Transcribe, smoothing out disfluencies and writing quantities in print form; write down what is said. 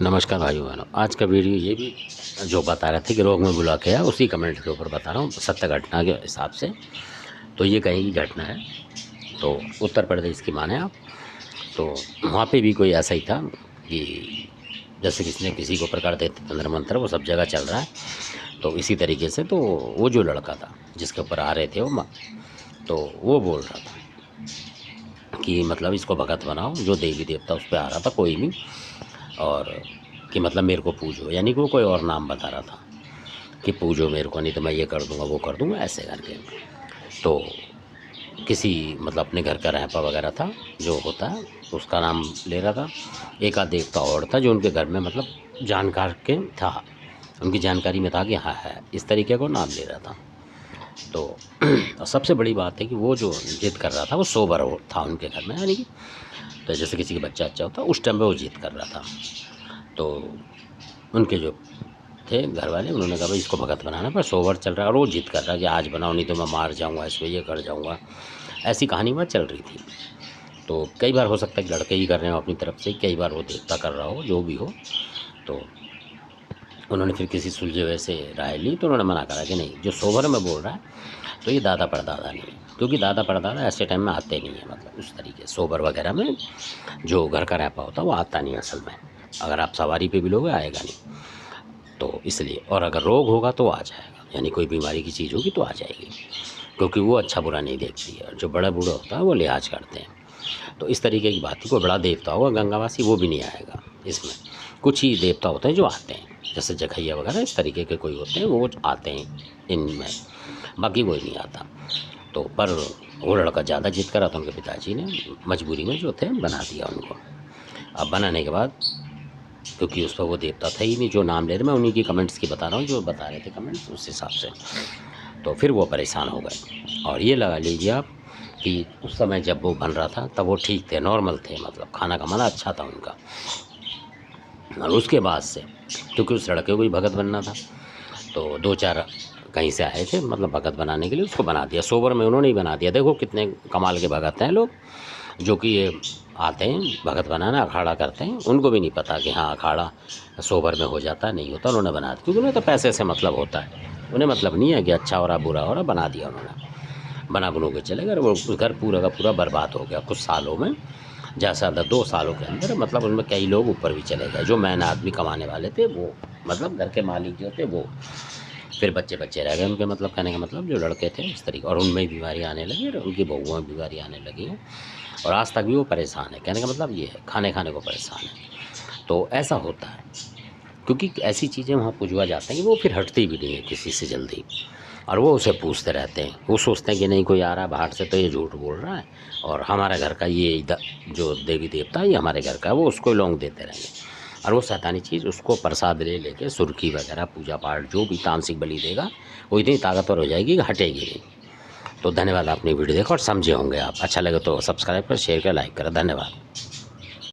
नमस्कार भाइयों बहनों। आज का वीडियो ये भी जो बता रहे थे कि रोग में ब्लॉक है, उसी कमेंट के ऊपर बता रहा हूँ सत्य घटना के हिसाब से। तो ये कहीं की घटना है, तो उत्तर प्रदेश की माने आप। तो वहाँ पे भी कोई ऐसा ही था कि जैसे किसी ने किसी को प्रकार देते तंत्र मंत्र, वो सब जगह चल रहा है। तो इसी तरीके से तो वो जो लड़का था जिसके ऊपर आ रहे थे तो वो बोल रहा था कि मतलब इसको भगत बनाओ, जो देवी देवता उस पर आ रहा था कोई भी, और कि मतलब मेरे को पूजो, यानी कि वो कोई और नाम बता रहा था कि पूजो मेरे को, नहीं तो मैं ये कर दूंगा वो कर दूंगा ऐसे करके। तो किसी मतलब अपने घर का रहपा वगैरह था जो होता है, उसका नाम ले रहा था। एक आध देवता और था जो उनके घर में मतलब जानकार के था, उनकी जानकारी में था कि हाँ है, इस तरीके को नाम ले रहा था। तो और सबसे बड़ी बात है कि वो जो जिद कर रहा था वो सोबर था उनके घर में, यानी कि तो जैसे किसी का बच्चा अच्छा होता उस टाइम पे वो जिद कर रहा था। तो उनके जो थे घर वाले, उन्होंने कहा भाई इसको भगत बनाना, पर सोवर चल रहा है और वो जिद कर रहा है कि आज बनाओ नहीं तो मैं मार जाऊंगा, इसमें ये कर जाऊंगा, ऐसी कहानी वहाँ चल रही थी। तो कई बार हो सकता है कि लड़के ही कर रहे हो अपनी तरफ से, कई बार वो देवता कर रहा हो, जो भी हो। तो उन्होंने फिर किसी सुलझे हुए से राय ली, तो उन्होंने मना करा कि नहीं, जो सोवर में बोल रहा है तो ये दादा परदादा नहीं है, क्योंकि दादा परदादा ऐसे टाइम में आते नहीं है, मतलब उस तरीके सोबर वगैरह में जो घर का रहपा होता है वो आता नहीं असल में। अगर आप सवारी पे भी लोगे आएगा नहीं, तो इसलिए। और अगर रोग होगा तो आ जाएगा, यानी कोई बीमारी की चीज़ होगी तो आ जाएगी, क्योंकि वो अच्छा बुरा नहीं देखती है। जो बड़ा बूढ़ा होता है वो लिहाज करते हैं। तो इस तरीके की बात है। कोई बड़ा देवता होगा गंगावासी, वो भी नहीं आएगा इसमें। कुछ ही देवता होते हैं जो आते हैं, जैसे जखैया वगैरह इस तरीके के कोई होते हैं वो आते हैं इनमें, बाकी कोई नहीं आता। तो पर वो लड़का ज़्यादा जिद करा तो उनके पिताजी ने मजबूरी में जो थे बना दिया उनको। अब बनाने के बाद, क्योंकि उस पर वो देवता था ही नहीं जो नाम ले रहे, मैं उन्हीं की कमेंट्स की बता रहा हूँ जो बता रहे थे कमेंट्स, उस हिसाब से। तो फिर वो परेशान हो गए। और ये लगा लीजिए आप कि उस समय जब वो बन रहा था तब वो ठीक थे, नॉर्मल थे, मतलब खाना का माना अच्छा था उनका। और उसके बाद से, क्योंकि उस लड़के को भी भगत बनना था, तो दो चार कहीं से आए थे मतलब भगत बनाने के लिए, उसको बना दिया सोबर में, उन्होंने ही बना दिया। देखो कितने कमाल के भगत हैं लोग, जो कि ये आते हैं भगत बनाना, अखाड़ा करते हैं, उनको भी नहीं पता कि हाँ अखाड़ा सोबर में हो जाता नहीं होता, उन्होंने बना दिया, क्योंकि उन्हें तो पैसे से मतलब होता है, उन्हें मतलब नहीं है कि अच्छा हो रहा बुरा हो रहा, बना दिया उन्होंने, बना बनू के चले गए। वो घर पूरा का पूरा बर्बाद हो गया कुछ सालों में, ज़्यादा से ज़्यादा 2 सालों के अंदर, मतलब उनमें कई लोग ऊपर भी चले गए, जो मेन आदमी कमाने वाले थे वो, मतलब घर के मालिक जो थे वो। फिर बच्चे बच्चे रह गए उनके, मतलब कहने का मतलब जो लड़के थे इस तरीके, और उनमें बीमारी आने लगी और उनकी बहुओं में बीमारी आने लगी है, और आज तक भी वो परेशान है। कहने का मतलब ये है, खाने खाने को परेशान है। तो ऐसा होता है, क्योंकि ऐसी चीज़ें वहाँ पुजवा जाते हैं कि वो फिर हटती भी नहीं है किसी से जल्दी, और वो उसे पूछते रहते हैं। वो सोचते हैं कि नहीं कोई आ रहा है बाहर से तो ये झूठ बोल रहा है, और हमारे घर का ये जो देवी देवता है ये हमारे घर का है, वो उसको लौंग देते रहेंगे। और वो शैतानी चीज़ उसको प्रसाद ले लेके सुर्खी वगैरह पूजा पाठ जो भी तामसिक बलि देगा, वो इतनी ताकतवर हो जाएगी कि हटेगी नहीं। तो धन्यवाद, आपने वीडियो देखा और समझे होंगे आप। अच्छा लगे तो सब्सक्राइब कर, शेयर कर, लाइक करें। धन्यवाद।